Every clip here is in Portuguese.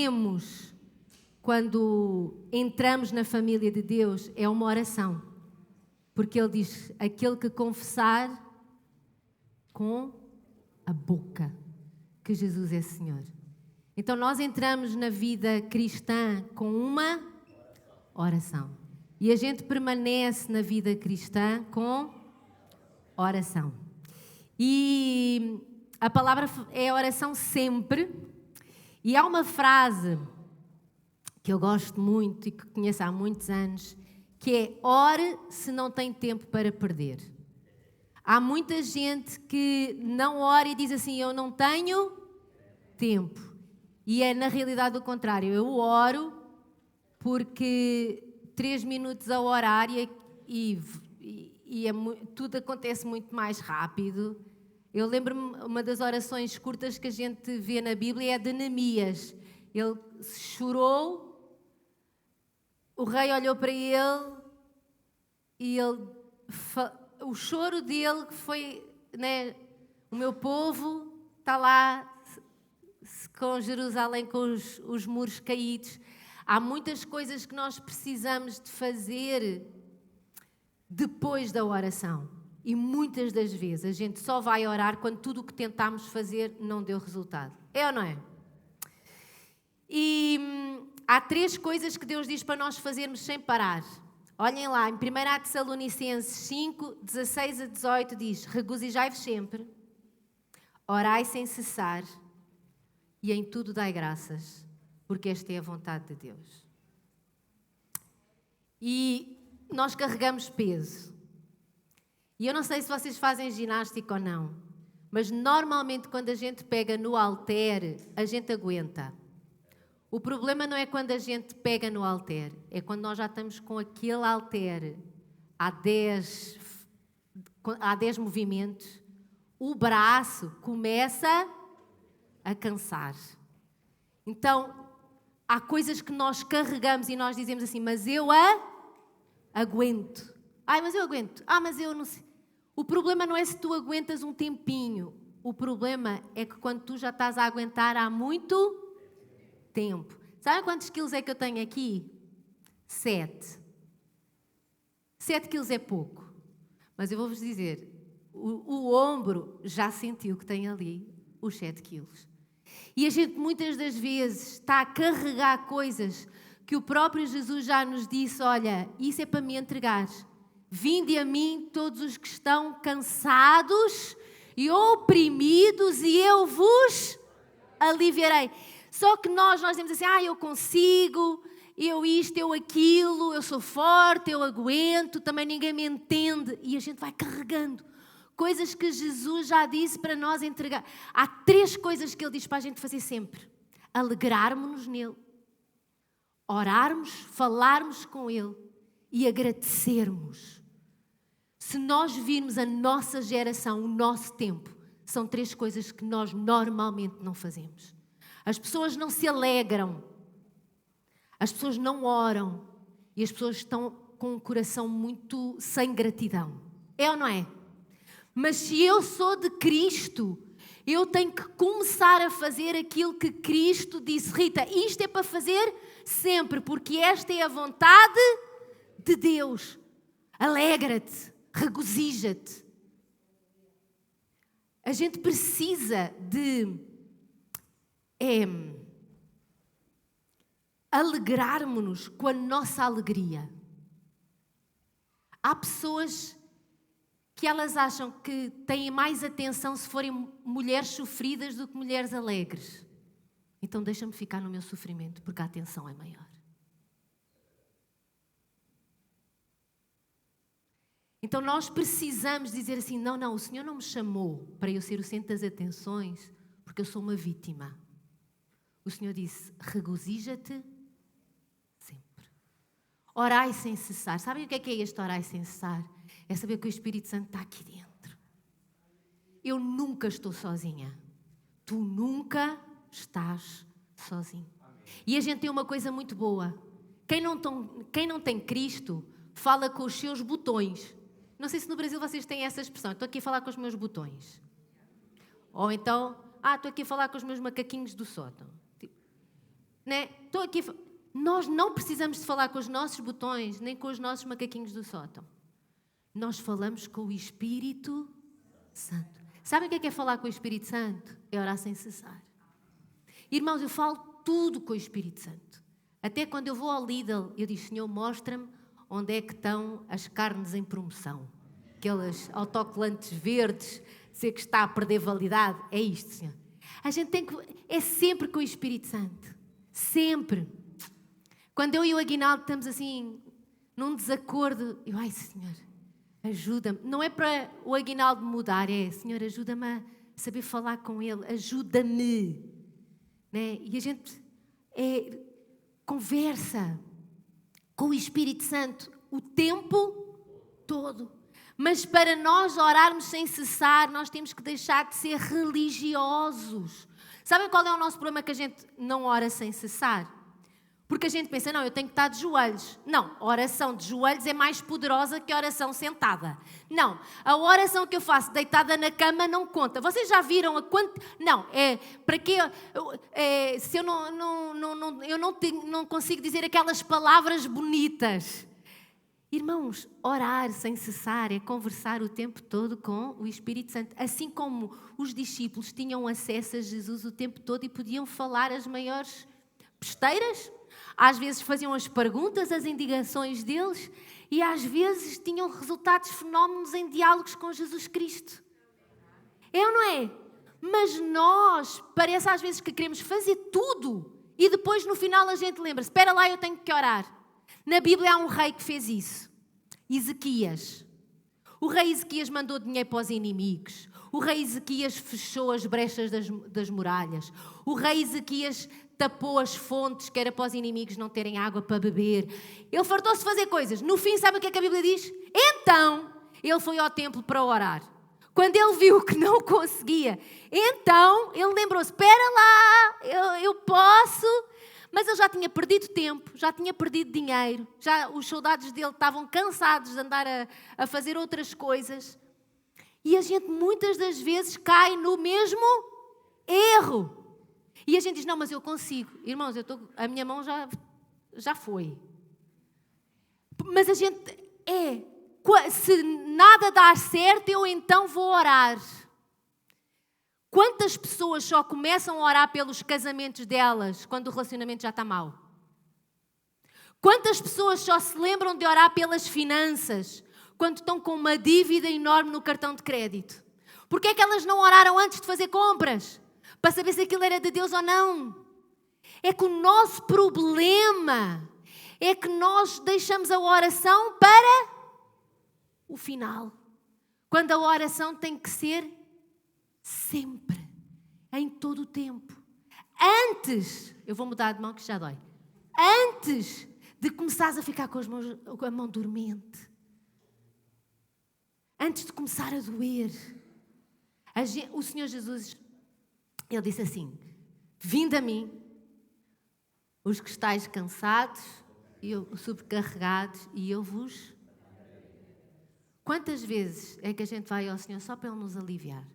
temos quando entramos na família de Deus é uma oração. Porque Ele diz, aquele que confessar com a boca que Jesus é Senhor. Então nós entramos na vida cristã com uma oração. E a gente permanece na vida cristã com oração. E a palavra é oração sempre. E há uma frase que eu gosto muito e que conheço há muitos anos, que é: ore se não tem tempo para perder. Há muita gente que não ora e diz assim, eu não tenho tempo. E é na realidade o contrário. Eu oro porque 3 minutos a orar tudo acontece muito mais rápido. Eu lembro-me, uma das orações curtas que a gente vê na Bíblia é a de Neemias. Ele chorou, o rei olhou para ele e o choro dele foi, né, o meu povo está lá com Jerusalém, com os muros caídos. Há muitas coisas que nós precisamos de fazer depois da oração. E muitas das vezes a gente só vai orar quando tudo o que tentámos fazer não deu resultado. É ou não é? E há 3 coisas que Deus diz para nós fazermos sem parar. Olhem lá, em 1 Tessalonicenses 5, 16 a 18 diz: regozijai-vos sempre, orai sem cessar e em tudo dai graças, porque esta é a vontade de Deus. E nós carregamos peso. E eu não sei se vocês fazem ginástica ou não, mas normalmente quando a gente pega no halter, a gente aguenta. O problema não é quando a gente pega no halter, é quando nós já estamos com aquele halter há 10 movimentos, o braço começa a cansar. Então, há coisas que nós carregamos e nós dizemos assim, mas eu aguento. Mas eu aguento. Mas eu não sei. O problema não é se tu aguentas um tempinho. O problema é que quando tu já estás a aguentar há muito tempo. Sabem quantos quilos é que eu tenho aqui? 7. 7 quilos é pouco. Mas eu vou-vos dizer, o ombro já sentiu que tem ali os 7 quilos. E a gente muitas das vezes está a carregar coisas que o próprio Jesus já nos disse, olha, isso é para me entregar. Vinde a mim todos os que estão cansados e oprimidos e eu vos aliviarei. Só que nós dizemos assim, eu consigo, eu isto, eu aquilo, eu sou forte, eu aguento, também ninguém me entende. E a gente vai carregando coisas que Jesus já disse para nós entregar. Há 3 coisas que Ele diz para a gente fazer sempre. Alegrarmos-nos nele, orarmos, falarmos com Ele e agradecermos. Se nós virmos a nossa geração, o nosso tempo, são 3 coisas que nós normalmente não fazemos. As pessoas não se alegram, as pessoas não oram e as pessoas estão com um coração muito sem gratidão. É ou não é? Mas se eu sou de Cristo, eu tenho que começar a fazer aquilo que Cristo disse. Rita, isto é para fazer sempre, porque esta é a vontade de Deus. Alegra-te, regozija-te. A gente precisa de alegrarmos-nos com a nossa alegria. Há pessoas que elas acham que têm mais atenção se forem mulheres sofridas do que mulheres alegres. Então deixa-me ficar no meu sofrimento, porque a atenção é maior. Então nós precisamos dizer assim, não, o Senhor não me chamou para eu ser o centro das atenções, porque eu sou uma vítima. O Senhor disse, regozija-te sempre. Orai sem cessar. Sabem o que é este orai sem cessar? É saber que o Espírito Santo está aqui dentro. Eu nunca estou sozinha. Tu nunca estás sozinho. E a gente tem uma coisa muito boa. Quem não tem Cristo, fala com os seus botões. Não sei se no Brasil vocês têm essa expressão. Estou aqui a falar com os meus botões. Ou então, estou aqui a falar com os meus macaquinhos do sótão. Né? Estou aqui Nós não precisamos de falar com os nossos botões, nem com os nossos macaquinhos do sótão. Nós falamos com o Espírito Santo. Sabem o que é falar com o Espírito Santo? É orar sem cessar. Irmãos, eu falo tudo com o Espírito Santo. Até quando eu vou ao Lidl, eu digo: Senhor, mostra-me onde é que estão as carnes em promoção. Aqueles autocolantes verdes, dizer que está a perder validade. É isto, Senhor. A gente tem que... É sempre com o Espírito Santo. Sempre. Quando eu e o Aguinaldo estamos assim, num desacordo, eu: ai, Senhor, ajuda-me. Não é para o Aguinaldo mudar, é: Senhor, ajuda-me a saber falar com ele. Ajuda-me. Né? E a gente conversa com o Espírito Santo o tempo todo. Mas para nós orarmos sem cessar, nós temos que deixar de ser religiosos. Sabem qual é o nosso problema? Que a gente não ora sem cessar. Porque a gente pensa: não, eu tenho que estar de joelhos. Não, a oração de joelhos é mais poderosa que a oração sentada. Não, a oração que eu faço deitada na cama não conta. Vocês já viram a quanto... Não, para quê? Se eu não consigo dizer aquelas palavras bonitas. Irmãos, orar sem cessar é conversar o tempo todo com o Espírito Santo. Assim como os discípulos tinham acesso a Jesus o tempo todo e podiam falar as maiores besteiras, às vezes faziam as perguntas, as indicações deles, e às vezes tinham resultados fenómenos em diálogos com Jesus Cristo. É ou não é? Mas nós, parece às vezes que queremos fazer tudo e depois no final a gente lembra: espera lá, eu tenho que orar. Na Bíblia há um rei que fez isso. Ezequias. O rei Ezequias mandou dinheiro para os inimigos. O rei Ezequias fechou as brechas das muralhas. O rei Ezequias tapou as fontes, que era para os inimigos não terem água para beber. Ele fartou-se de fazer coisas. No fim, sabe o que é que a Bíblia diz? Então, ele foi ao templo para orar. Quando ele viu que não conseguia, então ele lembrou-se: espera lá, eu posso... Mas ele já tinha perdido tempo, já tinha perdido dinheiro, já os soldados dele estavam cansados de andar a fazer outras coisas. E a gente muitas das vezes cai no mesmo erro. E a gente diz: não, mas eu consigo. Irmãos, a minha mão já foi. Mas a gente se nada dar certo, eu então vou orar. Quantas pessoas só começam a orar pelos casamentos delas quando o relacionamento já está mau? Quantas pessoas só se lembram de orar pelas finanças quando estão com uma dívida enorme no cartão de crédito? Porquê é que elas não oraram antes de fazer compras? Para saber se aquilo era de Deus ou não? É que o nosso problema é que nós deixamos a oração para o final. Quando a oração tem que ser sempre, em todo o tempo. Antes, eu vou mudar de mão que já dói. Antes de começares a ficar com a mão dormente. Antes de começar a doer. O Senhor Jesus, Ele disse assim: vinde a mim, os que estáis cansados e sobrecarregados, e eu vos... Quantas vezes é que a gente vai ao Senhor só para Ele nos aliviar?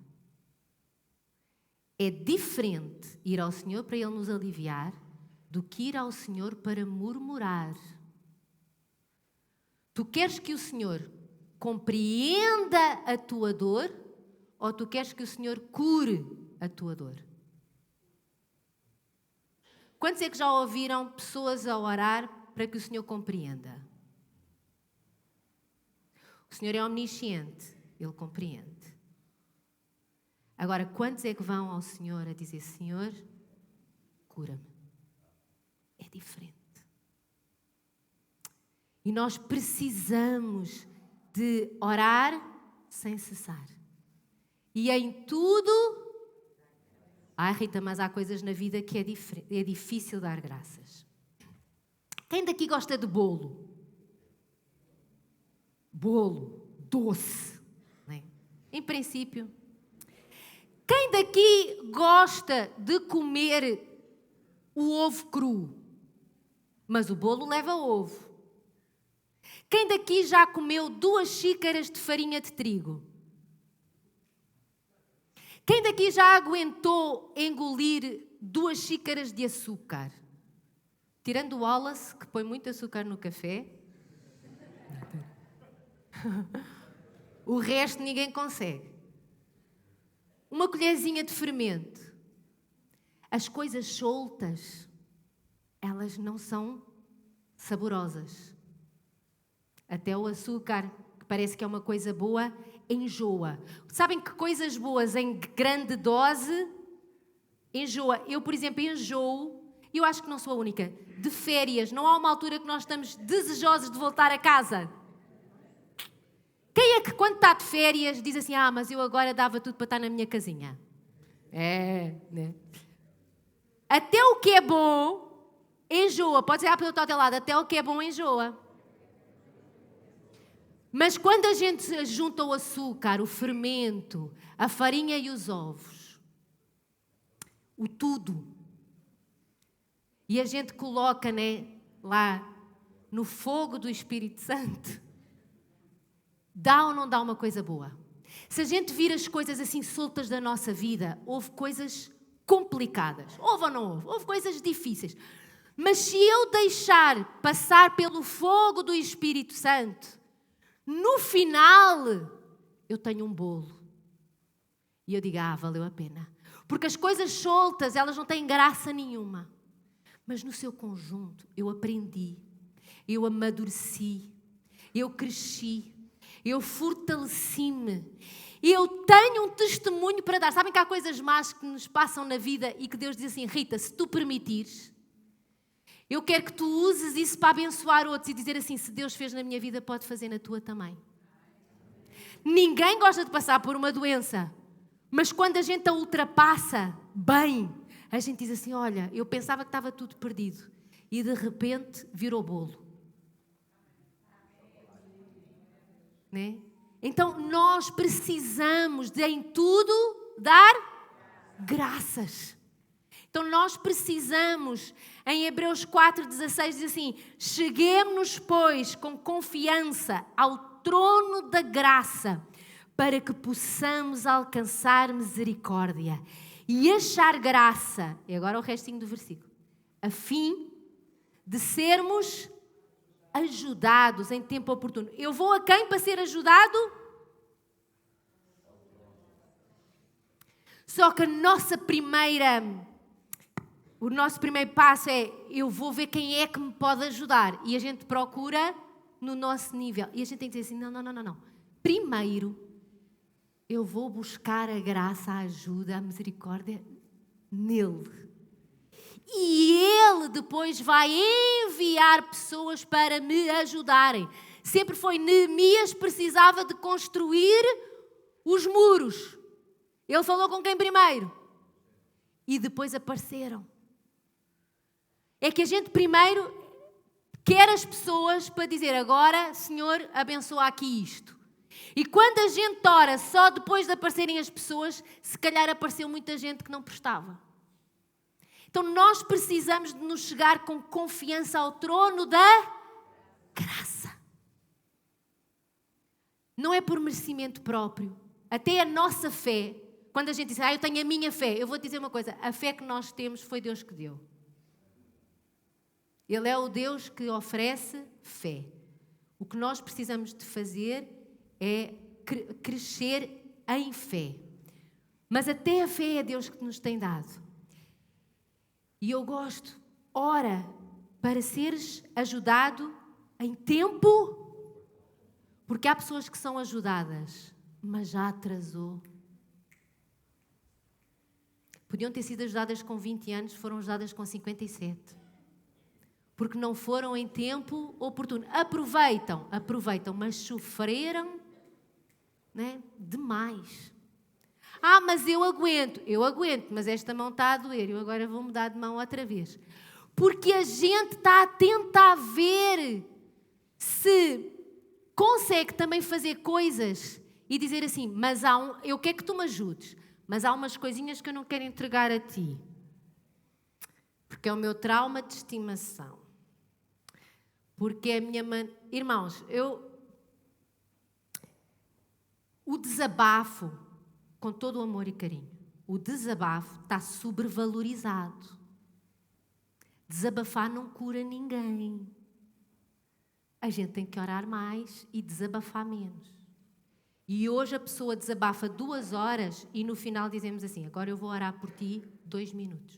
É diferente ir ao Senhor para Ele nos aliviar do que ir ao Senhor para murmurar. Tu queres que o Senhor compreenda a tua dor ou tu queres que o Senhor cure a tua dor? Quantos é que já ouviram pessoas a orar para que o Senhor compreenda? O Senhor é omnisciente, Ele compreende. Agora, quantos é que vão ao Senhor a dizer: Senhor, cura-me? É diferente. E nós precisamos de orar sem cessar. E em tudo... Ai, Rita, mas há coisas na vida que é difícil dar graças. Quem daqui gosta de bolo? Bolo, doce. Não é? Em princípio... Quem daqui gosta de comer o ovo cru? Mas o bolo leva ovo. Quem daqui já comeu 2 xícaras de farinha de trigo? Quem daqui já aguentou engolir 2 xícaras de açúcar? Tirando o Wallace, que põe muito açúcar no café, o resto ninguém consegue. Uma colherzinha de fermento. As coisas soltas, elas não são saborosas. Até o açúcar, que parece que é uma coisa boa, enjoa. Sabem que coisas boas em grande dose enjoa. Eu, por exemplo, enjoo, e eu acho que não sou a única, de férias. Não há uma altura que nós estamos desejosos de voltar a casa. Quem é que quando está de férias diz assim, mas eu agora dava tudo para estar na minha casinha? Né? Até o que é bom enjoa. Pode ser pelo teu lado, até o que é bom enjoa. Mas quando a gente junta o açúcar, o fermento, a farinha e os ovos, o tudo, e a gente coloca, né, lá no fogo do Espírito Santo, dá ou não dá uma coisa boa? Se a gente vir as coisas assim soltas da nossa vida, houve coisas complicadas. Houve ou não houve? Houve coisas difíceis. Mas se eu deixar passar pelo fogo do Espírito Santo, no final, eu tenho um bolo. E eu digo, valeu a pena. Porque as coisas soltas, elas não têm graça nenhuma. Mas no seu conjunto, eu aprendi, eu amadureci, eu cresci, eu fortaleci-me. Eu tenho um testemunho para dar. Sabem que há coisas más que nos passam na vida e que Deus diz assim, Rita, se tu permitires, eu quero que tu uses isso para abençoar outros e dizer assim, se Deus fez na minha vida, pode fazer na tua também. Ninguém gosta de passar por uma doença, mas quando a gente a ultrapassa bem, a gente diz assim, olha, eu pensava que estava tudo perdido e de repente virou bolo. Né? Então nós precisamos de em tudo dar graças. Então nós precisamos, em Hebreus 4,16 diz assim, cheguemo-nos pois com confiança ao trono da graça para que possamos alcançar misericórdia e achar graça, e agora o restinho do versículo, a fim de sermos ajudados em tempo oportuno. Eu vou a quem para ser ajudado? Só que o nosso primeiro passo é, eu vou ver quem é que me pode ajudar. E a gente procura no nosso nível. E a gente tem que dizer assim, não. Primeiro, eu vou buscar a graça, a ajuda, a misericórdia nele. E Ele depois vai enviar pessoas para me ajudarem. Sempre foi Neemias precisava de construir os muros. Ele falou com quem primeiro? E depois apareceram. É que a gente primeiro quer as pessoas para dizer agora, Senhor, abençoa aqui isto. E quando a gente ora só depois de aparecerem as pessoas, se calhar apareceu muita gente que não prestava. Então nós precisamos de nos chegar com confiança ao trono da graça. Não é por merecimento próprio. Até a nossa fé, quando a gente diz, eu tenho a minha fé, eu vou dizer uma coisa, a fé que nós temos foi Deus que deu. Ele é o Deus que oferece fé. O que nós precisamos de fazer é crescer em fé. Mas até a fé é Deus que nos tem dado. E eu gosto, ora para seres ajudado em tempo, porque há pessoas que são ajudadas, mas já atrasou. Podiam ter sido ajudadas com 20 anos, foram ajudadas com 57. Porque não foram em tempo oportuno. Aproveitam, mas sofreram, né, demais. Mas eu aguento, mas esta mão está a doer, eu agora vou mudar de mão outra vez. Porque a gente está a tentar ver se consegue também fazer coisas e dizer assim, mas eu quero que tu me ajudes, mas há umas coisinhas que eu não quero entregar a ti. Porque é o meu trauma de estimação. Porque é a minha mãe... Irmãos, o desabafo, com todo o amor e carinho, o desabafo está sobrevalorizado. Desabafar não cura ninguém. A gente tem que orar mais e desabafar menos. E hoje a pessoa desabafa 2 horas e no final dizemos assim: agora eu vou orar por ti 2 minutos.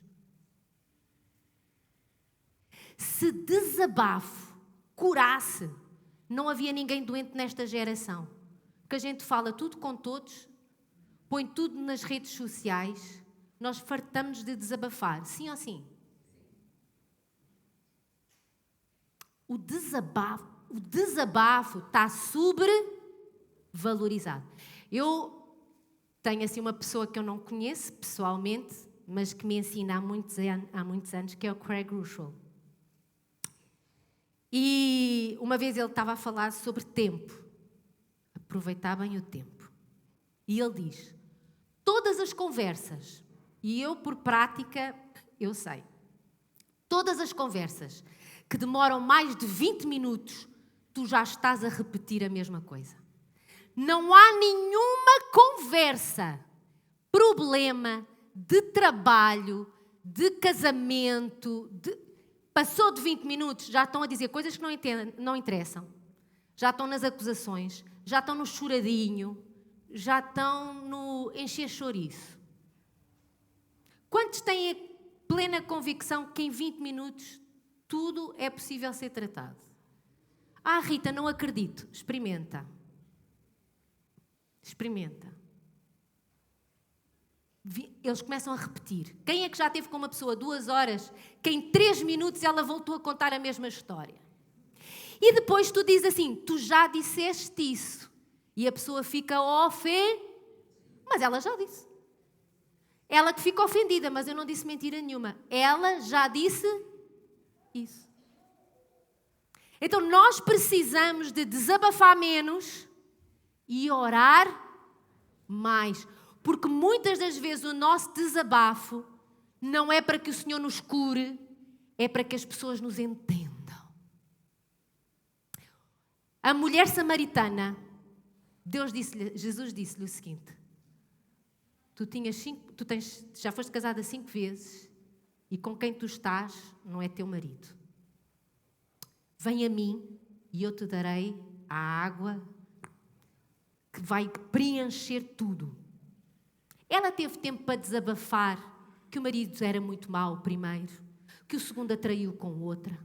Se desabafo curasse, não havia ninguém doente nesta geração. Porque a gente fala tudo com todos, põe tudo nas redes sociais, nós fartamos de desabafar, sim ou sim? O desabafo está sobrevalorizado. Eu tenho assim uma pessoa que eu não conheço pessoalmente, mas que me ensina há muitos anos, que é o Craig Rochelle. E uma vez ele estava a falar sobre tempo. Aproveitar bem o tempo. E ele diz, todas as conversas, e eu por prática, eu sei, todas as conversas que demoram mais de 20 minutos, tu já estás a repetir a mesma coisa. Não há nenhuma conversa, problema de trabalho, de casamento, passou de 20 minutos, já estão a dizer coisas que não interessam. Já estão nas acusações, já estão no choradinho, já estão no encher chouriço. Quantos têm a plena convicção que em 20 minutos tudo é possível ser tratado? Ah, Rita, não acredito. Experimenta. Eles começam a repetir. Quem é que já esteve com uma pessoa 2 horas que em 3 minutos ela voltou a contar a mesma história? E depois tu dizes assim, tu já disseste isso. E a pessoa fica mas ela já disse. Ela que fica ofendida, mas eu não disse mentira nenhuma. Ela já disse isso. Então nós precisamos de desabafar menos e orar mais. Porque muitas das vezes o nosso desabafo não é para que o Senhor nos cure, é para que as pessoas nos entendam. A mulher samaritana, Jesus disse-lhe o seguinte: já foste casada 5 vezes e com quem tu estás não é teu marido. Vem a mim e eu te darei a água que vai preencher tudo. Ela teve tempo para desabafar que o marido era muito mau primeiro, que o segundo a traiu com outra,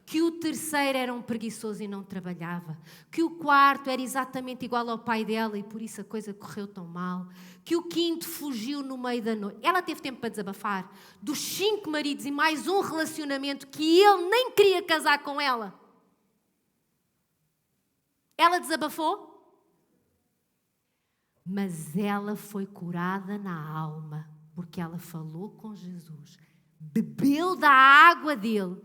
que o terceiro era um preguiçoso e não trabalhava, que o quarto era exatamente igual ao pai dela e por isso a coisa correu tão mal, que o quinto fugiu no meio da noite. Ela teve tempo para desabafar dos 5 maridos e mais um relacionamento que ele nem queria casar com ela. Ela desabafou? Mas ela foi curada na alma, porque ela falou com Jesus, bebeu da água dele,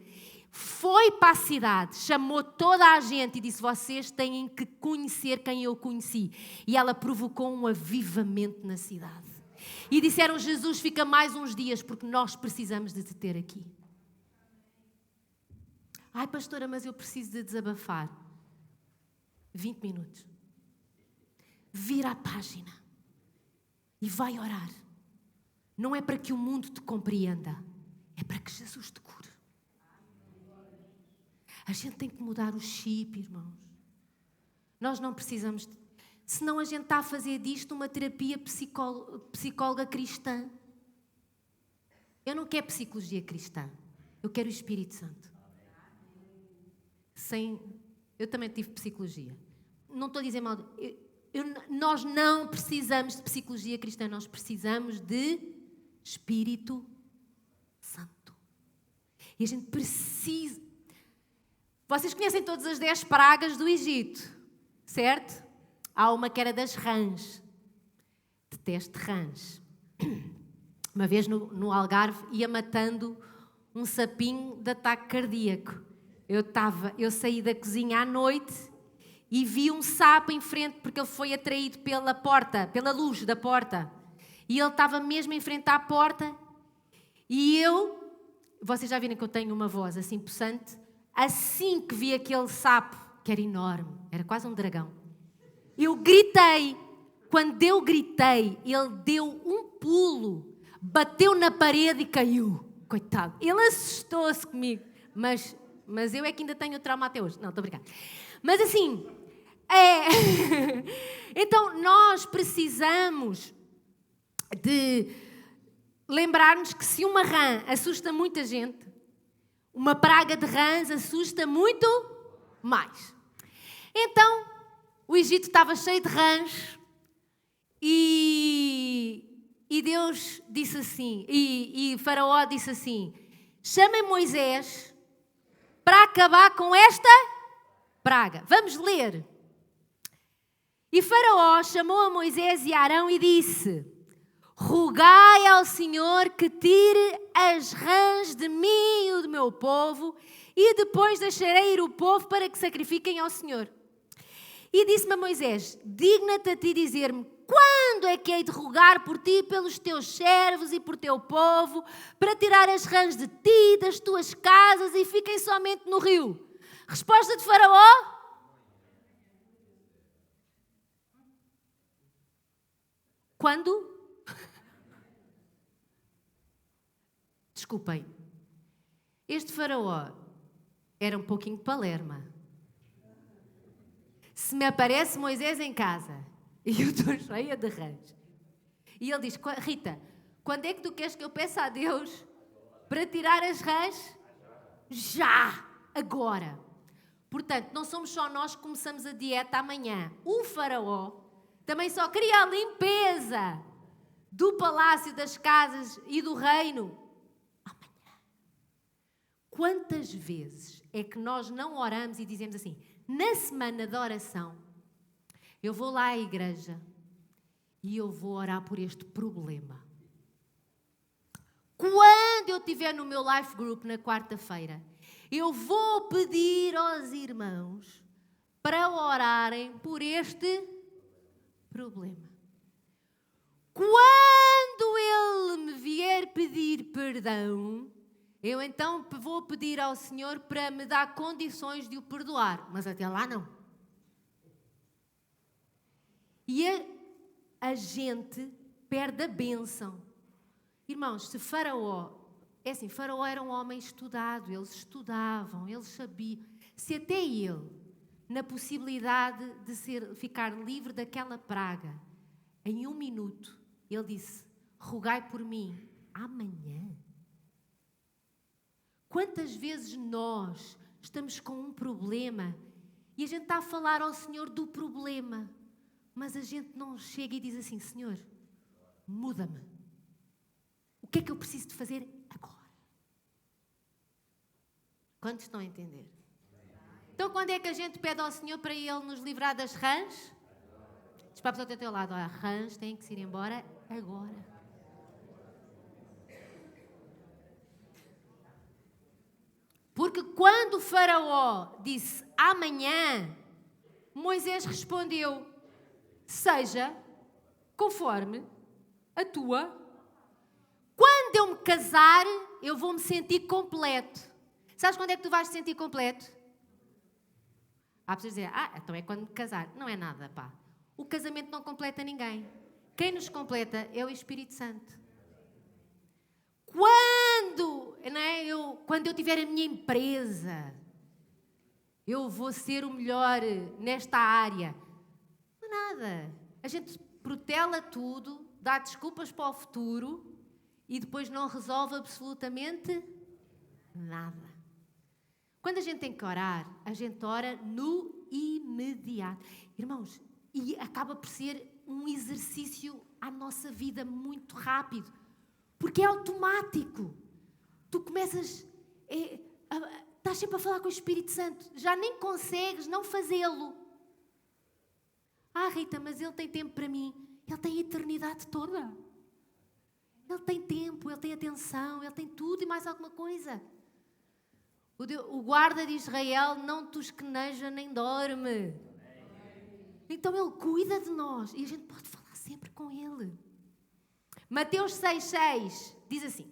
foi para a cidade, chamou toda a gente e disse: vocês têm que conhecer quem eu conheci. E ela provocou um avivamento na cidade. E disseram: Jesus, fica mais uns dias, porque nós precisamos de te ter aqui. Ai, pastora, mas eu preciso de desabafar. 20 minutos. Vira a página e vai orar. Não é para que o mundo te compreenda, é para que Jesus te cure. A gente tem que mudar o chip, irmãos. Nós não precisamos, senão a gente está a fazer disto uma terapia psicóloga cristã. Eu não quero psicologia cristã, eu quero o Espírito Santo. Eu também tive psicologia. Não estou a dizer mal. Nós não precisamos de psicologia cristã, nós precisamos de Espírito Santo. E a gente precisa... Vocês conhecem todas as 10 pragas do Egito, certo? Há uma que era das rãs. Detesto rãs. Uma vez no Algarve ia matando um sapinho de ataque cardíaco. Eu saí da cozinha à noite e vi um sapo em frente, porque ele foi atraído pela luz da porta. E ele estava mesmo em frente à porta. E vocês já viram que eu tenho uma voz assim possante? Assim que vi aquele sapo, que era enorme, era quase um dragão, eu gritei. Quando eu gritei, ele deu um pulo, bateu na parede e caiu. Coitado, ele assustou-se comigo, mas eu é que ainda tenho trauma até hoje. Não, estou a brincar. Mas assim, então nós precisamos de lembrar-nos que se uma rã assusta muita gente, uma praga de rãs assusta muito mais. Então, o Egito estava cheio de rãs e Deus disse assim, e Faraó disse assim: chamem Moisés para acabar com esta praga. Vamos ler. E Faraó chamou a Moisés e Arão e disse: rogai ao Senhor que tire as rãs de mim e do meu povo, e depois deixarei ir o povo para que sacrifiquem ao Senhor. E disse-me a Moisés: digna-te a ti dizer-me quando é que hei de rogar por ti, pelos teus servos e por teu povo, para tirar as rãs de ti e das tuas casas e fiquem somente no rio. Resposta de Faraó: quando? Desculpem, este Faraó era um pouquinho palerma. Se me aparece Moisés em casa e eu estou cheia de rãs, e ele diz: Rita, quando é que tu queres que eu peça a Deus para tirar as rãs? Já! Agora! Portanto, não somos só nós que começamos a dieta amanhã. O Faraó também só queria a limpeza do palácio, das casas e do reino amanhã. Quantas vezes é que nós não oramos e dizemos assim: na semana de oração, eu vou lá à igreja e eu vou orar por este problema. Quando eu estiver no meu life group na quarta-feira, eu vou pedir aos irmãos para orarem por este problema. Quando ele me vier pedir perdão, eu então vou pedir ao Senhor para me dar condições de o perdoar. Mas até lá não. E a gente perde a bênção. Irmãos, se Faraó... É assim, Faraó era um homem estudado. Eles estudavam, eles sabiam. Se até ele, na possibilidade de ficar livre daquela praga, em 1 minuto, ele disse: rogai por mim amanhã. Quantas vezes nós estamos com um problema e a gente está a falar ao Senhor do problema, mas a gente não chega e diz assim: Senhor, muda-me. O que é que eu preciso de fazer agora? Quantos estão a entender? Então, quando é que a gente pede ao Senhor para Ele nos livrar das rãs? Diz para a pessoa do teu lado: as rãs têm que se ir embora agora. Porque quando o Faraó disse amanhã, Moisés respondeu: seja conforme a tua. Quando eu me casar, eu vou me sentir completo. Sabes quando é que tu vais te sentir completo? Há pessoas que dizem: então é quando me casar. Não é nada, pá. O casamento não completa ninguém. Quem nos completa é o Espírito Santo. Quando eu tiver a minha empresa, eu vou ser o melhor nesta área. Não é nada. A gente protela tudo, dá desculpas para o futuro e depois não resolve absolutamente nada. Quando a gente tem que orar, a gente ora no imediato. Irmãos, e acaba por ser um exercício à nossa vida muito rápido. Porque é automático. Tu começas... estás sempre a falar com o Espírito Santo. Já nem consegues não fazê-lo. Rita, mas ele tem tempo para mim. Ele tem a eternidade toda. Ele tem tempo, ele tem atenção, ele tem tudo e mais alguma coisa. O guarda de Israel não tosqueneja nem dorme. Então ele cuida de nós e a gente pode falar sempre com ele. Mateus 6,6 diz assim: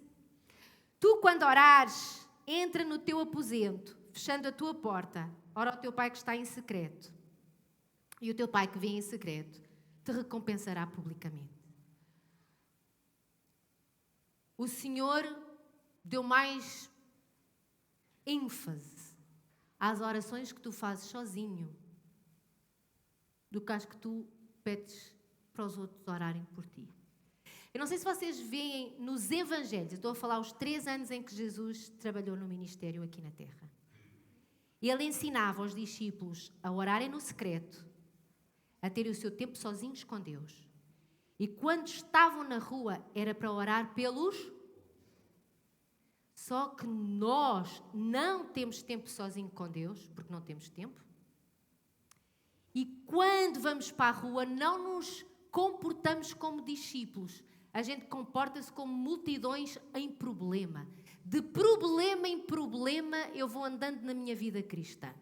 tu, quando orares, entra no teu aposento, fechando a tua porta, ora ao teu pai que está em secreto. E o teu pai que vê em secreto te recompensará publicamente. O Senhor deu mais ênfase às orações que tu fazes sozinho do que às que tu pedes para os outros orarem por ti. Eu não sei se vocês veem nos Evangelhos, eu estou a falar os 3 anos em que Jesus trabalhou no ministério aqui na Terra. Ele ensinava os discípulos a orarem no secreto, a terem o seu tempo sozinhos com Deus. E quando estavam na rua, era para orar pelos... Só que nós não temos tempo sozinho com Deus, porque não temos tempo. E quando vamos para a rua, não nos comportamos como discípulos. A gente comporta-se como multidões em problema. De problema em problema, eu vou andando na minha vida cristã.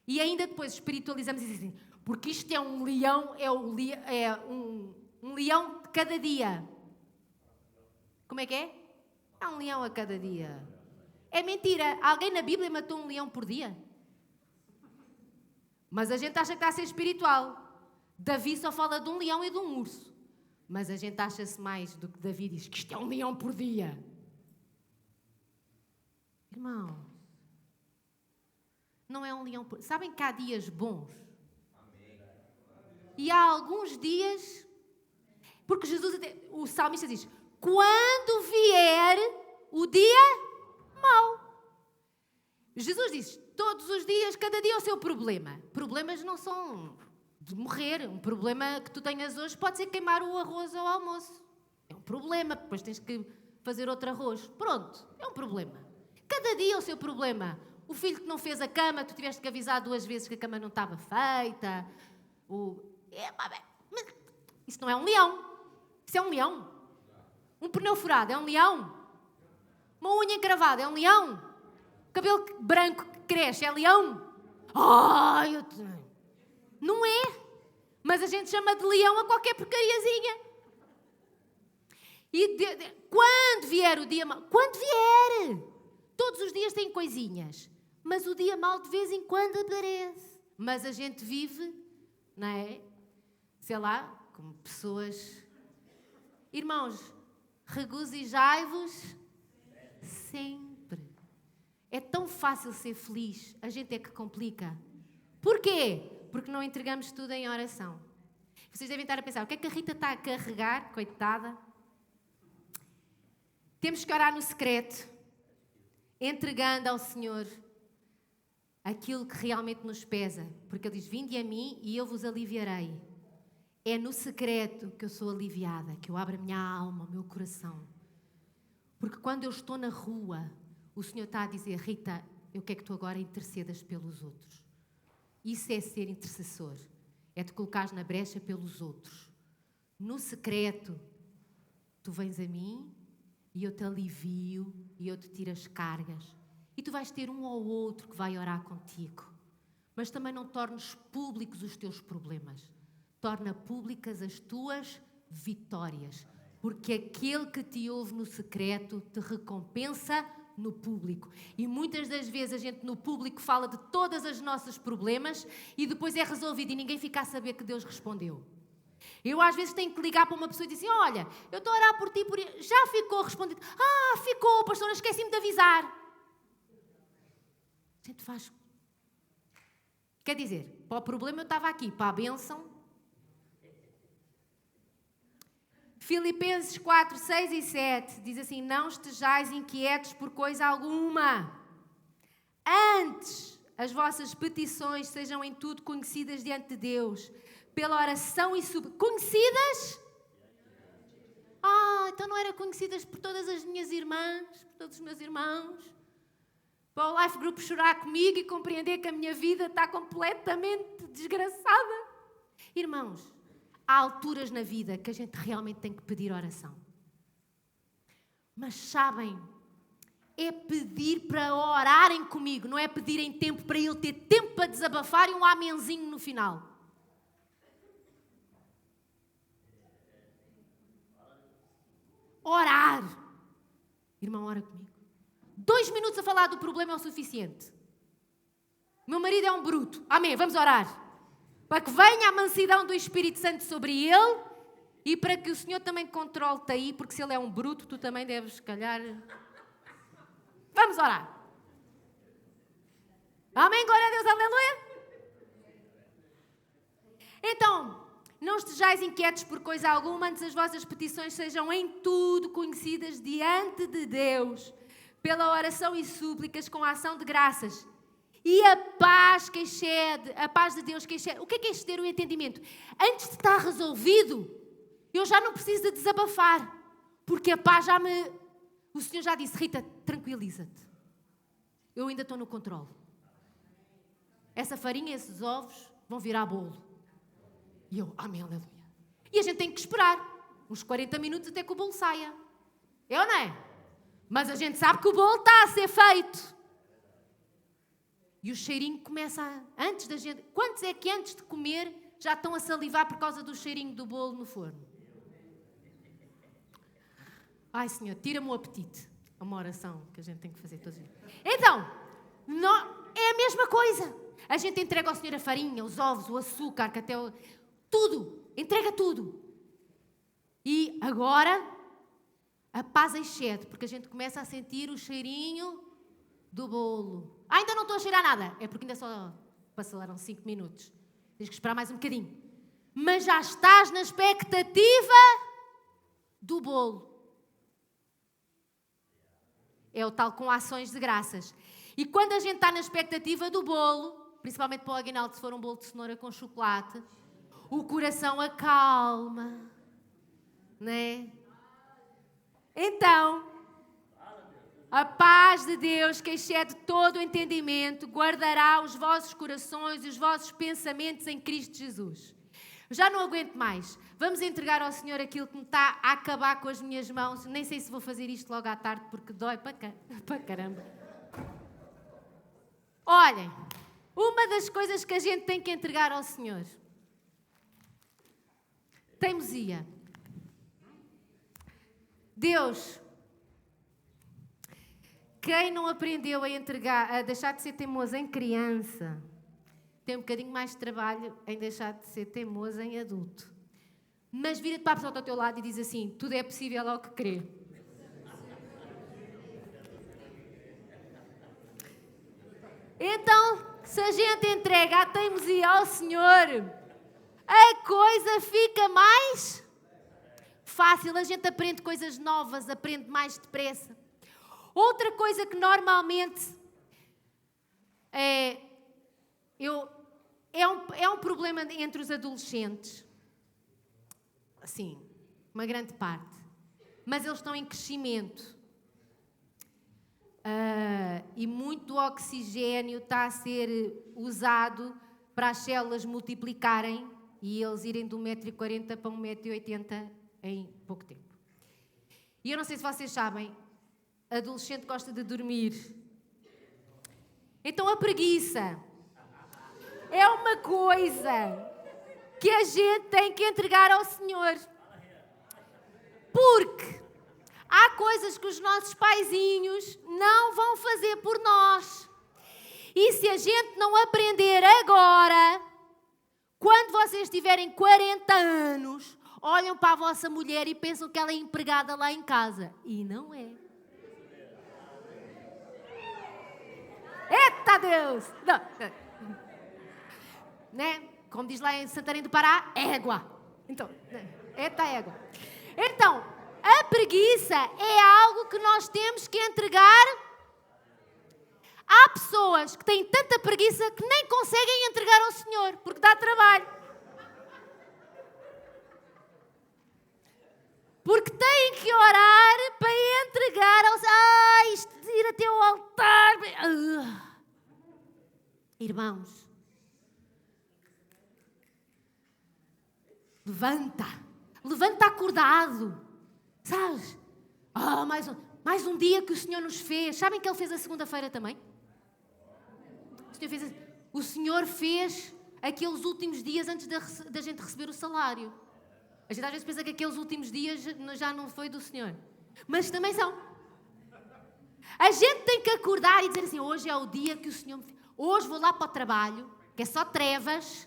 E ainda depois espiritualizamos e dizemos assim, porque isto é um leão, um leão de cada dia. Como é que é? É um leão a cada dia. É mentira. Alguém na Bíblia matou um leão por dia? Mas a gente acha que está a ser espiritual. Davi só fala de um leão e de um urso. Mas a gente acha-se mais do que Davi diz que isto é um leão por dia. Irmãos, não é um leão por... Sabem que há dias bons? E há alguns dias... Porque Jesus, o salmista diz... Quando vier o dia mau. Jesus diz, todos os dias, cada dia é o seu problema. Problemas não são de morrer. Um problema que tu tenhas hoje pode ser queimar o arroz ao almoço. É um problema, depois tens que fazer outro arroz. Pronto, é um problema. Cada dia é o seu problema. O filho que não fez a cama, tu tiveste que avisar 2 vezes que a cama não estava feita. Isso não é um leão. Isso é um leão. Um pneu furado é um leão? Uma unha encravada é um leão? Cabelo branco que cresce é leão? Não é. Mas a gente chama de leão a qualquer porcariazinha. E quando vier o dia mau... Quando vier! Todos os dias têm coisinhas. Mas o dia mau de vez em quando aparece. Mas a gente vive, não é? Sei lá, como pessoas... Irmãos... Regozijai-vos sempre. É tão fácil ser feliz, a gente é que complica. Porquê? Porque não entregamos tudo em oração. Vocês devem estar a pensar, o que é que a Rita está a carregar? Coitada. Temos que orar no secreto, entregando ao Senhor aquilo que realmente nos pesa. Porque Ele diz, vinde a mim e eu vos aliviarei. É no secreto que eu sou aliviada, que eu abro a minha alma, o meu coração. Porque quando eu estou na rua, o Senhor está a dizer, Rita, eu quero que tu agora intercedas pelos outros. Isso é ser intercessor. É te colocares na brecha pelos outros. No secreto, tu vens a mim e eu te alivio e eu te tiro as cargas. E tu vais ter um ou outro que vai orar contigo. Mas também não tornes públicos os teus problemas. Torna públicas as tuas vitórias, porque aquele que te ouve no secreto te recompensa no público. E muitas das vezes a gente no público fala de todos os nossos problemas e depois é resolvido e ninguém fica a saber que Deus respondeu. Eu às vezes tenho que ligar para uma pessoa e dizer assim, olha, eu estou a orar por ti, já ficou respondido. Ficou, pastora, esqueci-me de avisar. A gente faz... Quer dizer, para o problema eu estava aqui, para a bênção... Filipenses 4, 6 e 7 diz assim, não estejais inquietos por coisa alguma. Antes, as vossas petições sejam em tudo conhecidas diante de Deus, pela oração e conhecidas? Então não era conhecidas por todas as minhas irmãs, por todos os meus irmãos? Para o Life Group chorar comigo e compreender que a minha vida está completamente desgraçada? Irmãos, há alturas na vida que a gente realmente tem que pedir oração. Mas sabem, é pedir para orarem comigo, não é pedirem tempo para ele ter tempo para desabafar e um amenzinho no final. Orar. Irmão, ora comigo. 2 minutos a falar do problema é o suficiente. Meu marido é um bruto. Amém, vamos orar. Para que venha a mansidão do Espírito Santo sobre ele E para que o Senhor também controle-te aí, porque se Ele é um bruto, tu também deves, se calhar... Vamos orar. Amém, glória a Deus, aleluia. Então, não estejais inquietos por coisa alguma, antes as vossas petições sejam em tudo conhecidas diante de Deus, pela oração e súplicas com a ação de graças. E a paz que excede, a paz de Deus que excede. O que é exceder o entendimento? Antes de estar resolvido, eu já não preciso de desabafar, porque a paz já me... O Senhor já disse, Rita, tranquiliza-te. Eu ainda estou no controle. Essa farinha, esses ovos vão virar bolo. E eu, amém, aleluia. E a gente tem que esperar uns 40 minutos até que o bolo saia. É ou não é? Mas a gente sabe que o bolo está a ser feito. E o cheirinho começa antes da gente... Quantos é que antes de comer já estão a salivar por causa do cheirinho do bolo no forno? Ai, Senhor, tira-me o apetite. É uma oração que a gente tem que fazer todos os dias. Então, é a mesma coisa. A gente entrega ao Senhor a farinha, os ovos, o açúcar, que até tudo. Entrega tudo. E agora, a paz excede, porque a gente começa a sentir o cheirinho do bolo. Ainda não estou a cheirar nada. É porque ainda só passaram 5 minutos. Tens que esperar mais um bocadinho. Mas já estás na expectativa do bolo. É o tal com ações de graças. E quando a gente está na expectativa do bolo, principalmente para o aguinaldo, se for um bolo de cenoura com chocolate, o coração acalma. Não é? Então, a paz de Deus, que excede todo o entendimento, guardará os vossos corações e os vossos pensamentos em Cristo Jesus. Já não aguento mais. Vamos entregar ao Senhor aquilo que me está a acabar com as minhas mãos. Nem sei se vou fazer isto logo à tarde, porque dói para caramba. Olhem, uma das coisas que a gente tem que entregar ao Senhor. Teimosia. Deus, quem não aprendeu a deixar de ser teimoso em criança, tem um bocadinho mais de trabalho em deixar de ser teimoso em adulto. Mas vira-te para a pessoa ao teu lado e diz assim, tudo é possível ao que crê. Então, se a gente entrega a teimosia ao Senhor, a coisa fica mais fácil. A gente aprende coisas novas, aprende mais depressa. Outra coisa que normalmente é um problema entre os adolescentes. Assim, uma grande parte. Mas eles estão em crescimento. E muito do oxigênio está a ser usado para as células multiplicarem e eles irem de 1,40 m para 1,80 m em pouco tempo. E eu não sei se vocês sabem, adolescente gosta de dormir. Então a preguiça é uma coisa que a gente tem que entregar ao Senhor. Porque há coisas que os nossos paizinhos não vão fazer por nós. E se a gente não aprender agora, quando vocês tiverem 40 anos, olham para a vossa mulher e pensam que ela é empregada lá em casa. E não é. Eita Deus! Não. Né? Como diz lá em Santarém do Pará, égua. Então, eita égua. Então, a preguiça é algo que nós temos que entregar. Há pessoas que têm tanta preguiça que nem conseguem entregar ao Senhor, porque dá trabalho. Porque têm que orar para entregar aos... isto de ir até ao altar... Irmãos, levanta acordado, sabes? Mais um dia que o Senhor nos fez. Sabem que Ele fez a segunda-feira também? O Senhor fez aqueles últimos dias antes da gente receber o salário. A gente às vezes pensa que aqueles últimos dias já não foi do Senhor. Mas também são. A gente tem que acordar e dizer assim, hoje é o dia que o Senhor me fez. Hoje vou lá para o trabalho, que é só trevas,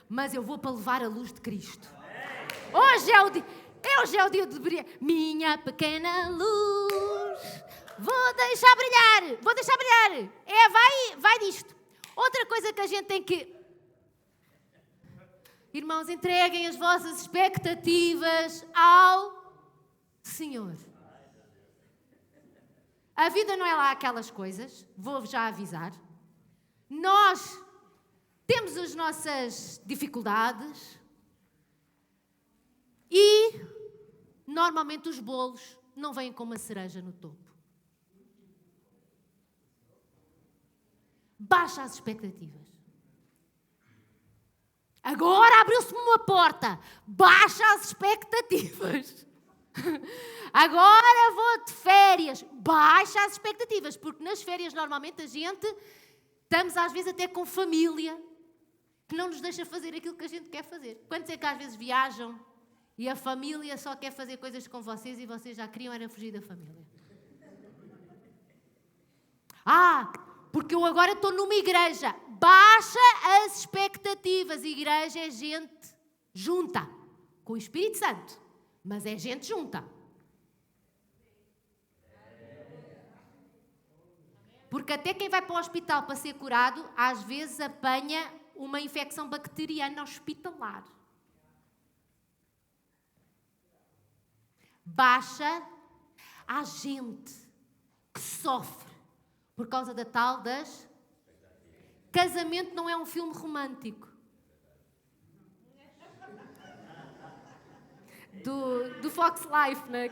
mas eu vou para levar a luz de Cristo. Hoje é o dia de brilhar. Minha pequena luz, vou deixar brilhar. Vai disto. Outra coisa que a gente tem que... Irmãos, entreguem as vossas expectativas ao Senhor. A vida não é lá aquelas coisas, vou-vos já avisar. Nós temos as nossas dificuldades e, normalmente, os bolos não vêm com uma cereja no topo. Baixa as expectativas. Agora abriu-se-me uma porta. Baixa as expectativas. Agora vou de férias. Baixa as expectativas, porque nas férias, normalmente, a gente... Estamos, às vezes, até com família que não nos deixa fazer aquilo que a gente quer fazer. Quantos é que, às vezes, viajam e a família só quer fazer coisas com vocês e vocês já queriam era fugir da família? Porque eu agora estou numa igreja. Baixa as expectativas. Igreja é gente junta com o Espírito Santo, mas é gente junta. Porque até quem vai para o hospital para ser curado, às vezes apanha uma infecção bacteriana hospitalar. Baixa a gente que sofre por causa da tal das... Casamento não é um filme romântico. Do Fox Life, não é?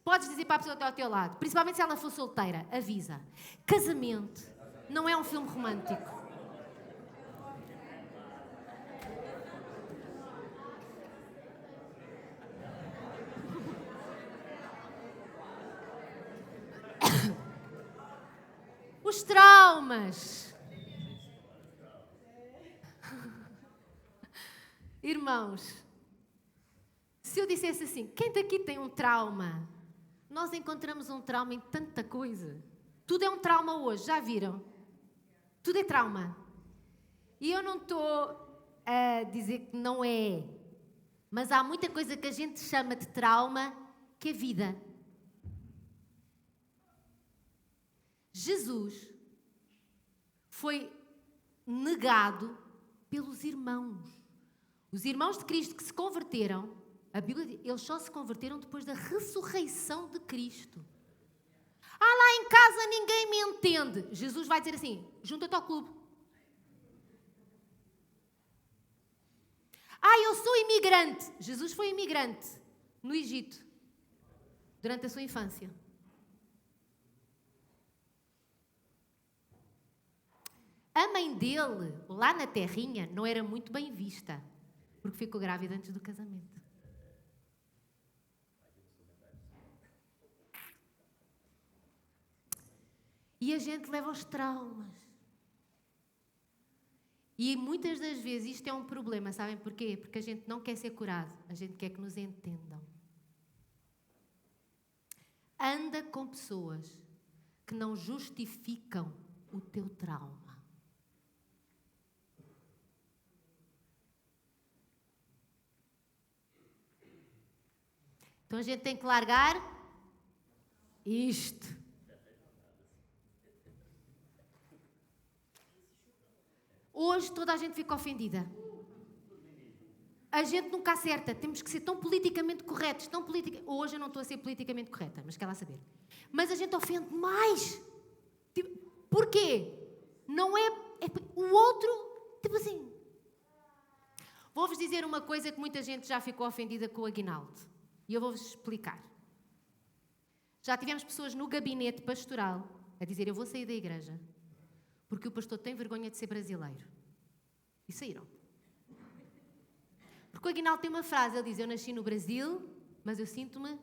Podes dizer para a pessoa que está ao teu lado, principalmente se ela for solteira, avisa. Casamento não é um filme romântico. Os traumas. Irmãos, se eu dissesse assim, quem daqui tem um trauma? Nós encontramos um trauma em tanta coisa. Tudo é um trauma hoje, já viram? Tudo é trauma. E eu não estou a dizer que não é, mas há muita coisa que a gente chama de trauma que é vida. Jesus foi negado pelos irmãos. Os irmãos de Cristo que se converteram, a Bíblia diz, eles só se converteram depois da ressurreição de Cristo. Lá em casa ninguém me entende. Jesus vai dizer assim, junta-te ao clube. Eu sou imigrante. Jesus foi imigrante no Egito durante a sua infância. A mãe dele, lá na terrinha, não era muito bem vista, porque ficou grávida antes do casamento. E a gente leva aos traumas. E muitas das vezes isto é um problema, sabem porquê? Porque a gente não quer ser curado, a gente quer que nos entendam. Anda com pessoas que não justificam o teu trauma. Então a gente tem que largar isto. Hoje toda a gente fica ofendida. A gente nunca acerta. Temos que ser tão politicamente corretos. Hoje eu não estou a ser politicamente correta, mas quer lá saber. Mas a gente ofende mais. Porquê? Não é o outro, tipo assim. Vou-vos dizer uma coisa que muita gente já ficou ofendida com o aguinaldo. E eu vou-vos explicar. Já tivemos pessoas no gabinete pastoral a dizer, eu vou sair da igreja porque o pastor tem vergonha de ser brasileiro. E saíram. Porque o aguinaldo tem uma frase, ele diz, eu nasci no Brasil, mas eu sinto-me...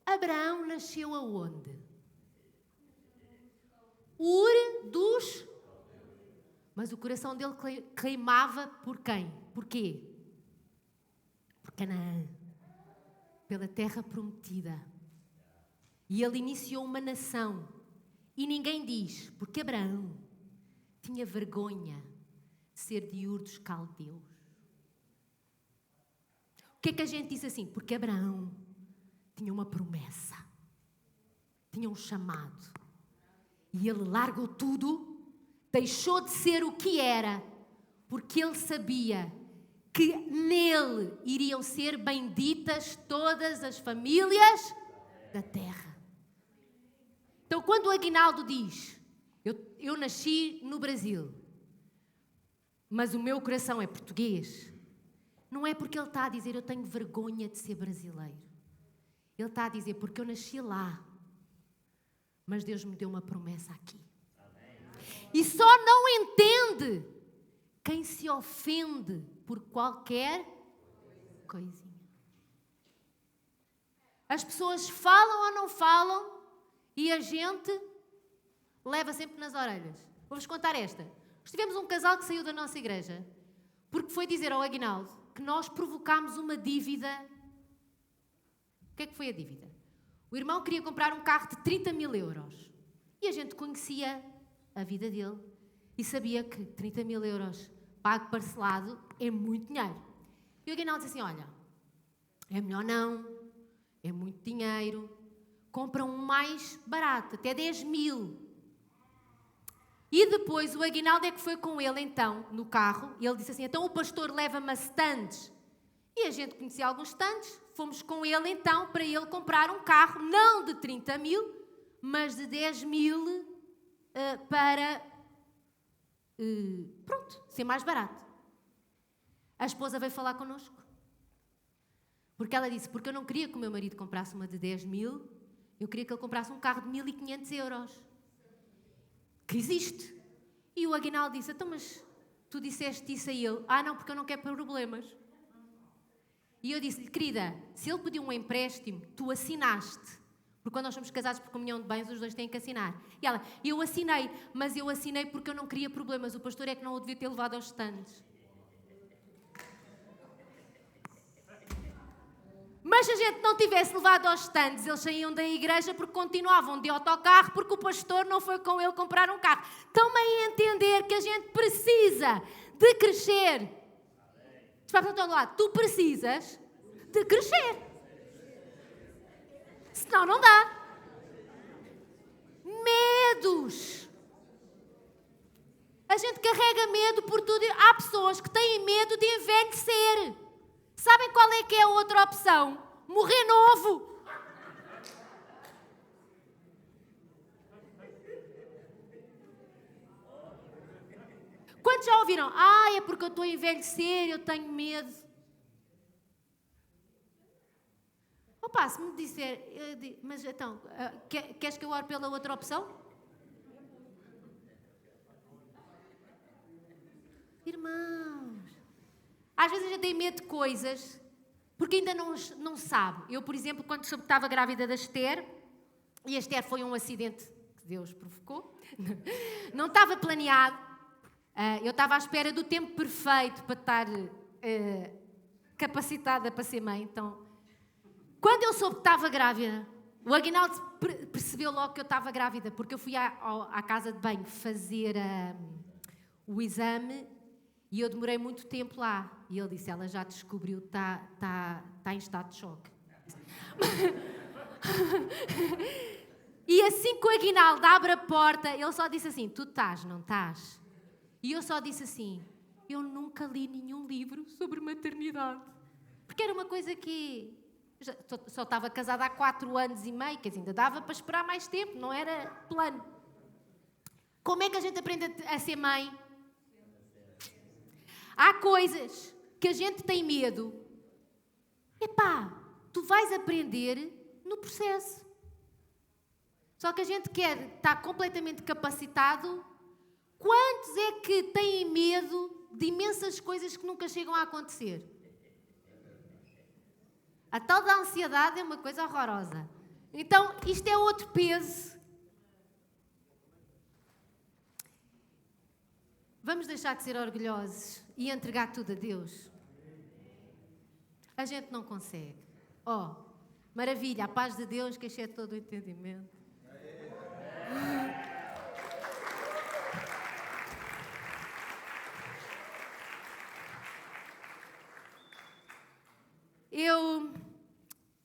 Abraão nasceu aonde? Ur dos... Mas o coração dele queimava por quem? Por quê? Por Canaã. Pela terra prometida. E ele iniciou uma nação. E ninguém diz, porque Abraão tinha vergonha de ser de Ur dos Caldeus. O que é que a gente disse assim? Porque Abraão tinha uma promessa, tinha um chamado. E ele largou tudo, deixou de ser o que era, porque ele sabia que nele iriam ser benditas todas as famílias da terra. Então, quando o Aguinaldo diz, eu nasci no Brasil, mas o meu coração é português, não é porque ele está a dizer, eu tenho vergonha de ser brasileiro. Ele está a dizer, porque eu nasci lá, mas Deus me deu uma promessa aqui. E só não entende quem se ofende por qualquer coisinha. As pessoas falam ou não falam e a gente leva sempre nas orelhas. Vou-vos contar esta. Nós tivemos um casal que saiu da nossa igreja porque foi dizer ao Aguinaldo que nós provocámos uma dívida. O que é que foi a dívida? O irmão queria comprar um carro de 30 mil euros e a gente conhecia a vida dele e sabia que 30 mil euros pago parcelado é muito dinheiro. E o Aguinaldo disse assim, olha, é melhor não, é muito dinheiro, compra um mais barato, até 10 mil. E depois o Aguinaldo é que foi com ele então, no carro, e ele disse assim, então o pastor leva-me a stands. E a gente conhecia alguns stands, fomos com ele então para ele comprar um carro, não de 30 mil, mas de 10 mil para, ser mais barato. A esposa veio falar connosco. Porque ela disse, porque eu não queria que o meu marido comprasse uma de 10 mil, eu queria que ele comprasse um carro de 1.500 euros. Que existe. E o Aguinaldo disse, então mas tu disseste isso a ele? Ah não, porque eu não quero problemas. E eu disse-lhe, querida, se ele pediu um empréstimo, tu assinaste. Porque quando nós somos casados por comunhão de bens, os dois têm que assinar. E ela, eu assinei, mas eu assinei porque eu não queria problemas. O pastor é que não o devia ter levado aos stands. Mas se a gente não tivesse levado aos stands, eles saíam da igreja porque continuavam de autocarro, porque o pastor não foi com ele comprar um carro. Estão-me a entender que a gente precisa de crescer. Diz para o teu lado, tu precisas de crescer. Senão não dá. Medos. A gente carrega medo por tudo. Há pessoas que têm medo de envelhecer. Sabem qual é que é a outra opção? Morrer novo. Quantos já ouviram? É porque eu estou a envelhecer, eu tenho medo. Opa, se me disser, mas então, queres que eu ore pela outra opção? Irmãos, às vezes a gente tem medo de coisas porque ainda não sabe. Eu, por exemplo, quando soube que estava grávida da Esther, e a Esther foi um acidente que Deus provocou, não estava planeado, eu estava à espera do tempo perfeito para estar capacitada para ser mãe. Então, quando eu soube que estava grávida, o Aguinaldo percebeu logo que eu estava grávida, porque eu fui à casa de banho fazer o exame e eu demorei muito tempo lá. E ele disse, ela já descobriu, está em estado de choque. E assim que o Aguinaldo abre a porta, ele só disse assim, tu estás, não estás? E eu só disse assim, eu nunca li nenhum livro sobre maternidade. Porque era uma coisa que só estava casada há 4 anos e meio, que ainda dava para esperar mais tempo, não era plano. Como é que a gente aprende a ser mãe? Há coisas que a gente tem medo. Tu vais aprender no processo. Só que a gente quer estar completamente capacitado. Quantos é que têm medo de imensas coisas que nunca chegam a acontecer? A tal da ansiedade é uma coisa horrorosa. Então, isto é outro peso. Vamos deixar de ser orgulhosos e entregar tudo a Deus. A gente não consegue. Maravilha, a paz de Deus que excede todo o entendimento.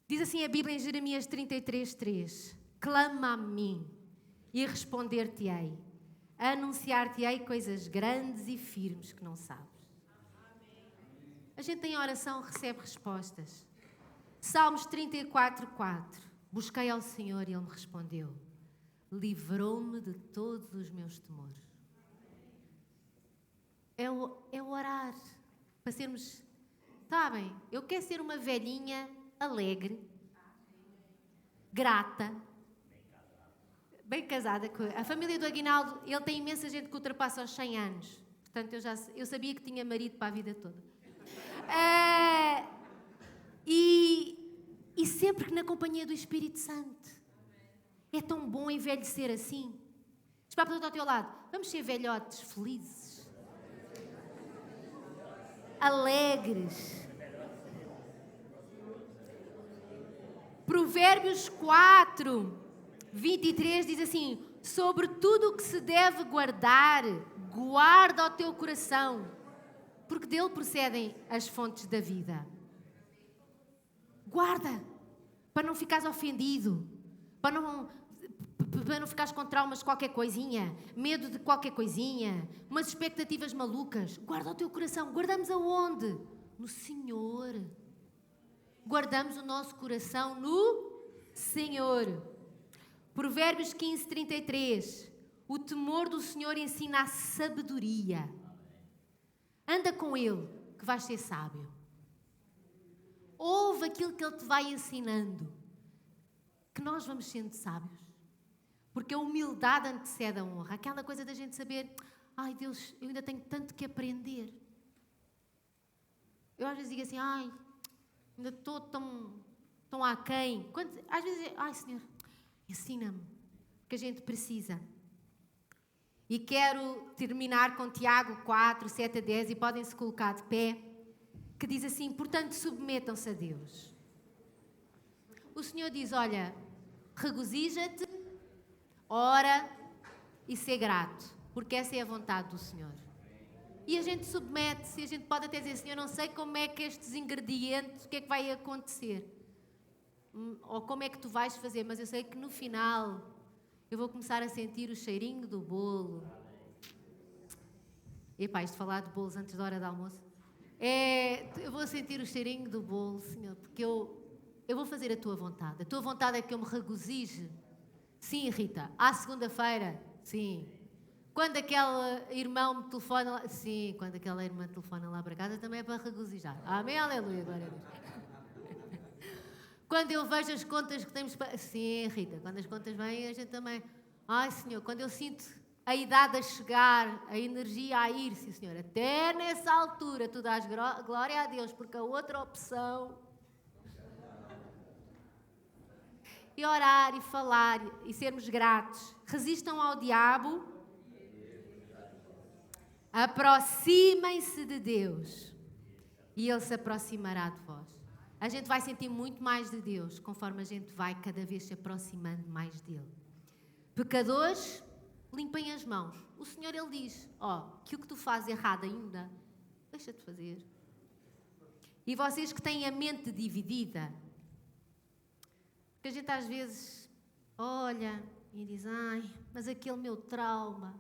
Diz assim a Bíblia em Jeremias 33:3: clama a mim e responder-te-ei, anunciar-te-ei coisas grandes e firmes que não sabes. A gente em oração recebe respostas. Salmos 34:4: busquei ao Senhor e Ele me respondeu, livrou-me de todos os meus temores. É orar para sermos, sabem, eu quero ser uma velhinha alegre, grata, bem casada. A família do Aguinaldo, ele tem imensa gente que ultrapassa os 100 anos. Portanto, eu sabia que tinha marido para a vida toda. E sempre que na companhia do Espírito Santo. É tão bom envelhecer assim. Diz para a pessoa ao teu lado, vamos ser velhotes felizes, alegres. Provérbios 4:23 diz assim, sobre tudo o que se deve guardar, guarda o teu coração, porque dele procedem as fontes da vida. Guarda, para não ficares ofendido, para não ficares com traumas de qualquer coisinha, medo de qualquer coisinha, umas expectativas malucas. Guarda o teu coração. Guardamos aonde? No Senhor. Guardamos o nosso coração no Senhor. Provérbios 15:33. O temor do Senhor ensina a sabedoria. Anda com Ele, que vais ser sábio. Ouve aquilo que Ele te vai ensinando, que nós vamos sendo sábios. Porque a humildade antecede a honra. Aquela coisa da gente saber, ai Deus, eu ainda tenho tanto que aprender. Eu às vezes digo assim, ai, ainda estou tão aquém. Às vezes, ai Senhor, ensina-me, porque a gente precisa. E quero terminar com Tiago 4:7-10, e podem-se colocar de pé, que diz assim, portanto, submetam-se a Deus. O Senhor diz, olha, regozija-te, ora e ser grato, porque essa é a vontade do Senhor. E a gente submete-se, e a gente pode até dizer, Senhor, não sei como é que estes ingredientes, o que é que vai acontecer, ou como é que tu vais fazer, mas eu sei que no final eu vou começar a sentir o cheirinho do bolo. Epá, isto de falar de bolos antes da hora do almoço. Eu vou sentir o cheirinho do bolo, Senhor, porque eu vou fazer a tua vontade. A tua vontade é que eu me regozije. Sim, Rita, à segunda-feira, sim. Quando aquele irmão me telefona lá, sim, quando aquela irmã telefona lá para casa, também é para regozijar. Amém, aleluia, glória a Deus. Quando eu vejo as contas que temos para... Sim, Rita, quando as contas vêm, a gente também... Ai, Senhor, quando eu sinto a idade a chegar, a energia a ir, sim, Senhor, até nessa altura tu dás glória a Deus, porque a outra opção... E orar, e falar, e sermos gratos. Resistam ao diabo. Aproximem-se de Deus. E Ele se aproximará de vós. A gente vai sentir muito mais de Deus, conforme a gente vai cada vez se aproximando mais dEle. Pecadores, limpem as mãos. O Senhor, Ele diz, que o que tu fazes errado ainda, deixa-te fazer. E vocês que têm a mente dividida, porque a gente às vezes olha e diz, ai, mas aquele meu trauma,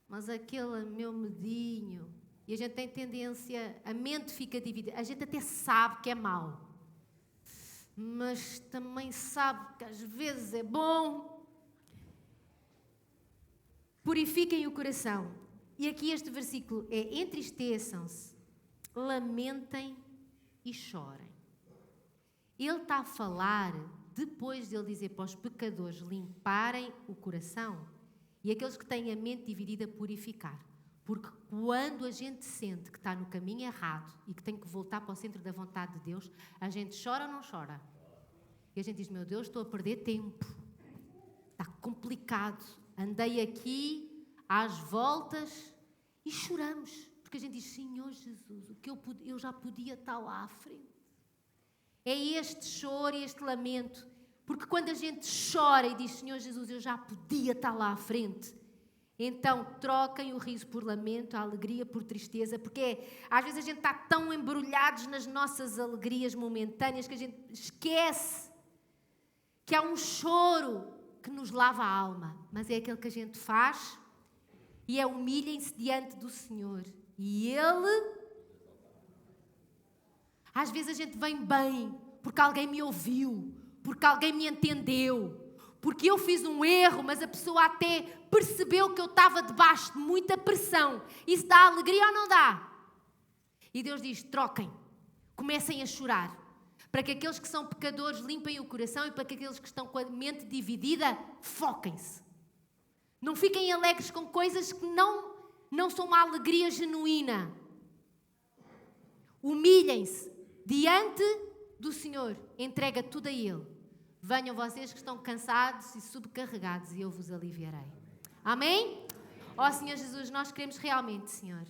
mas aquele meu medinho. E a gente tem tendência, a mente fica dividida. A gente até sabe que é mau, mas também sabe que às vezes é bom. Purifiquem o coração. E aqui este versículo é, entristeçam-se, lamentem e chorem. Ele está a falar, depois de ele dizer para os pecadores limparem o coração e aqueles que têm a mente dividida purificar. Porque quando a gente sente que está no caminho errado e que tem que voltar para o centro da vontade de Deus, a gente chora ou não chora? E a gente diz, meu Deus, estou a perder tempo. Está complicado. Andei aqui às voltas e choramos. Porque a gente diz, Senhor Jesus, o que eu já podia estar lá à frente. É este choro e este lamento. Porque quando a gente chora e diz, Senhor Jesus, eu já podia estar lá à frente, Então, troquem o riso por lamento, a alegria por tristeza, porque às vezes a gente está tão embrulhados nas nossas alegrias momentâneas que a gente esquece que há um choro que nos lava a alma, mas é aquele que a gente faz e é humilhem-se diante do Senhor. E Ele... Às vezes a gente vem bem porque alguém me ouviu, porque alguém me entendeu, porque eu fiz um erro, mas a pessoa até percebeu que eu estava debaixo de muita pressão. Isso dá alegria ou não dá? E Deus diz, troquem, comecem a chorar, para que aqueles que são pecadores limpem o coração e para que aqueles que estão com a mente dividida, foquem-se. Não fiquem alegres com coisas que não são uma alegria genuína. Humilhem-se diante do Senhor, entrega tudo a Ele. Venham vocês que estão cansados e subcarregados e eu vos aliviarei. Amém? Ó Senhor Jesus, nós queremos realmente, Senhor,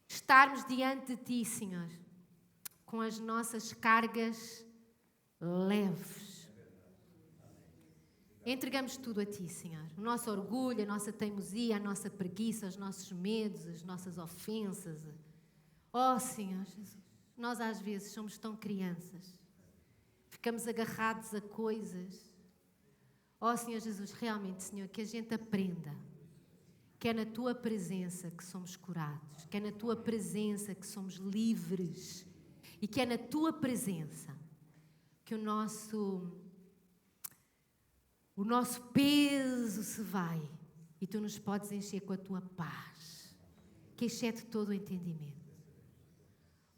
estarmos diante de Ti, Senhor, com as nossas cargas leves. Entregamos tudo a Ti, Senhor. O nosso orgulho, a nossa teimosia, a nossa preguiça, os nossos medos, as nossas ofensas. Ó Senhor Jesus, nós às vezes somos tão crianças. Ficamos agarrados a coisas. Ó Senhor Jesus, realmente, Senhor, que a gente aprenda que é na Tua presença que somos curados, que é na Tua presença que somos livres e que é na Tua presença que o nosso peso se vai e Tu nos podes encher com a Tua paz, que excede todo o entendimento.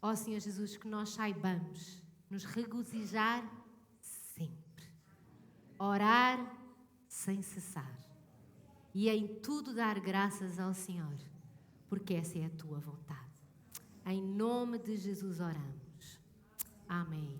Ó Senhor Jesus, que nós saibamos nos regozijar sempre, orar sem cessar e em tudo dar graças ao Senhor, porque essa é a Tua vontade. Em nome de Jesus oramos. Amém.